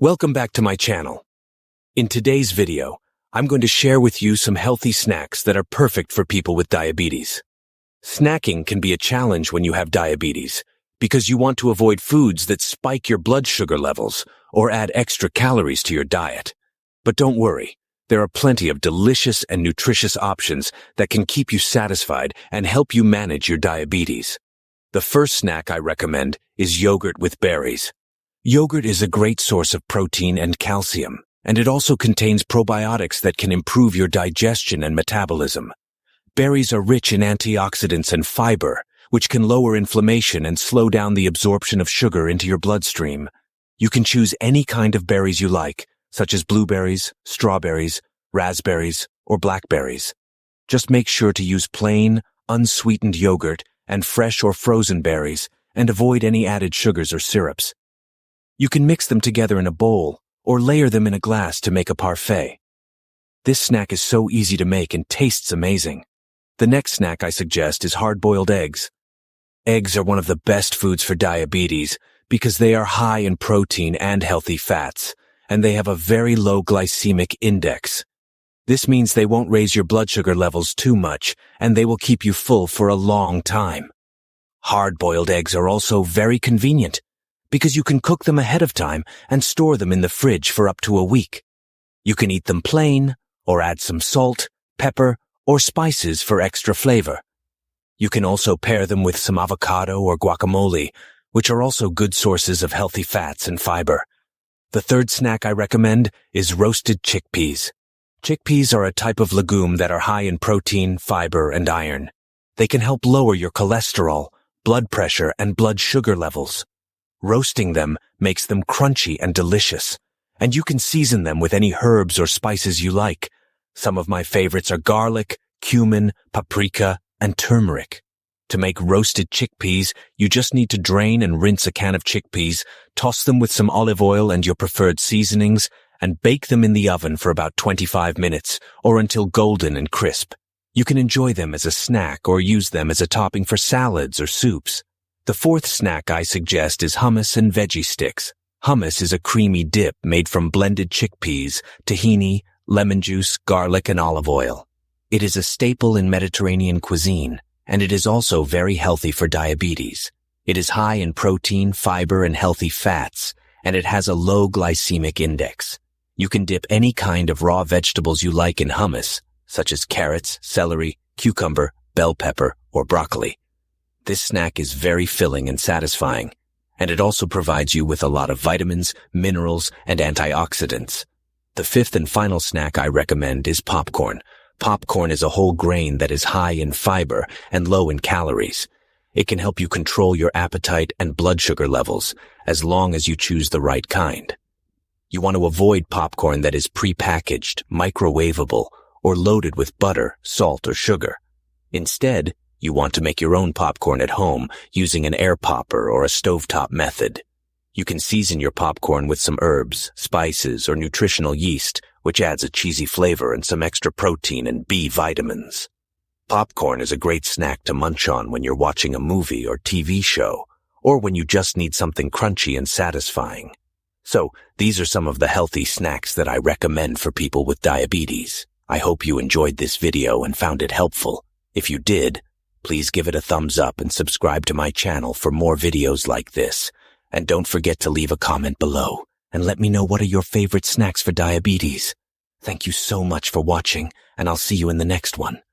Welcome back to my channel. In today's video, I'm going to share with you some healthy snacks that are perfect for people with diabetes. Snacking can be a challenge when you have diabetes because you want to avoid foods that spike your blood sugar levels or add extra calories to your diet. But don't worry, there are plenty of delicious and nutritious options that can keep you satisfied and help you manage your diabetes. The first snack I recommend is yogurt with berries. Yogurt is a great source of protein and calcium, and it also contains probiotics that can improve your digestion and metabolism. Berries are rich in antioxidants and fiber, which can lower inflammation and slow down the absorption of sugar into your bloodstream. You can choose any kind of berries you like, such as blueberries, strawberries, raspberries, or blackberries. Just make sure to use plain, unsweetened yogurt and fresh or frozen berries, and avoid any added sugars or syrups. You can mix them together in a bowl or layer them in a glass to make a parfait. This snack is so easy to make and tastes amazing. The next snack I suggest is hard-boiled eggs. Eggs are one of the best foods for diabetes because they are high in protein and healthy fats, and they have a very low glycemic index. This means they won't raise your blood sugar levels too much, and they will keep you full for a long time. Hard-boiled eggs are also very convenient because you can cook them ahead of time and store them in the fridge for up to a week. You can eat them plain or add some salt, pepper, or spices for extra flavor. You can also pair them with some avocado or guacamole, which are also good sources of healthy fats and fiber. The third snack I recommend is roasted chickpeas. Chickpeas are a type of legume that are high in protein, fiber, and iron. They can help lower your cholesterol, blood pressure, and blood sugar levels. Roasting them makes them crunchy and delicious, and you can season them with any herbs or spices you like. Some of my favorites are garlic, cumin, paprika, and turmeric. To make roasted chickpeas, you just need to drain and rinse a can of chickpeas, toss them with some olive oil and your preferred seasonings, and bake them in the oven for about 25 minutes or until golden and crisp. You can enjoy them as a snack or use them as a topping for salads or soups. The fourth snack I suggest is hummus and veggie sticks. Hummus is a creamy dip made from blended chickpeas, tahini, lemon juice, garlic, and olive oil. It is a staple in Mediterranean cuisine, and it is also very healthy for diabetes. It is high in protein, fiber, and healthy fats, and it has a low glycemic index. You can dip any kind of raw vegetables you like in hummus, such as carrots, celery, cucumber, bell pepper, or broccoli. This snack is very filling and satisfying, and it also provides you with a lot of vitamins, minerals, and antioxidants. The fifth and final snack I recommend is popcorn. Popcorn is a whole grain that is high in fiber and low in calories. It can help you control your appetite and blood sugar levels as long as you choose the right kind. You want to avoid popcorn that is prepackaged, microwavable, or loaded with butter, salt, or sugar. Instead, you want to make your own popcorn at home using an air popper or a stovetop method. You can season your popcorn with some herbs, spices, or nutritional yeast, which adds a cheesy flavor and some extra protein and B vitamins. Popcorn is a great snack to munch on when you're watching a movie or TV show, or when you just need something crunchy and satisfying. So, these are some of the healthy snacks that I recommend for people with diabetes. I hope you enjoyed this video and found it helpful. If you did, please give it a thumbs up and subscribe to my channel for more videos like this. And don't forget to leave a comment below and let me know what are your favorite snacks for diabetes. Thank you so much for watching, and I'll see you in the next one.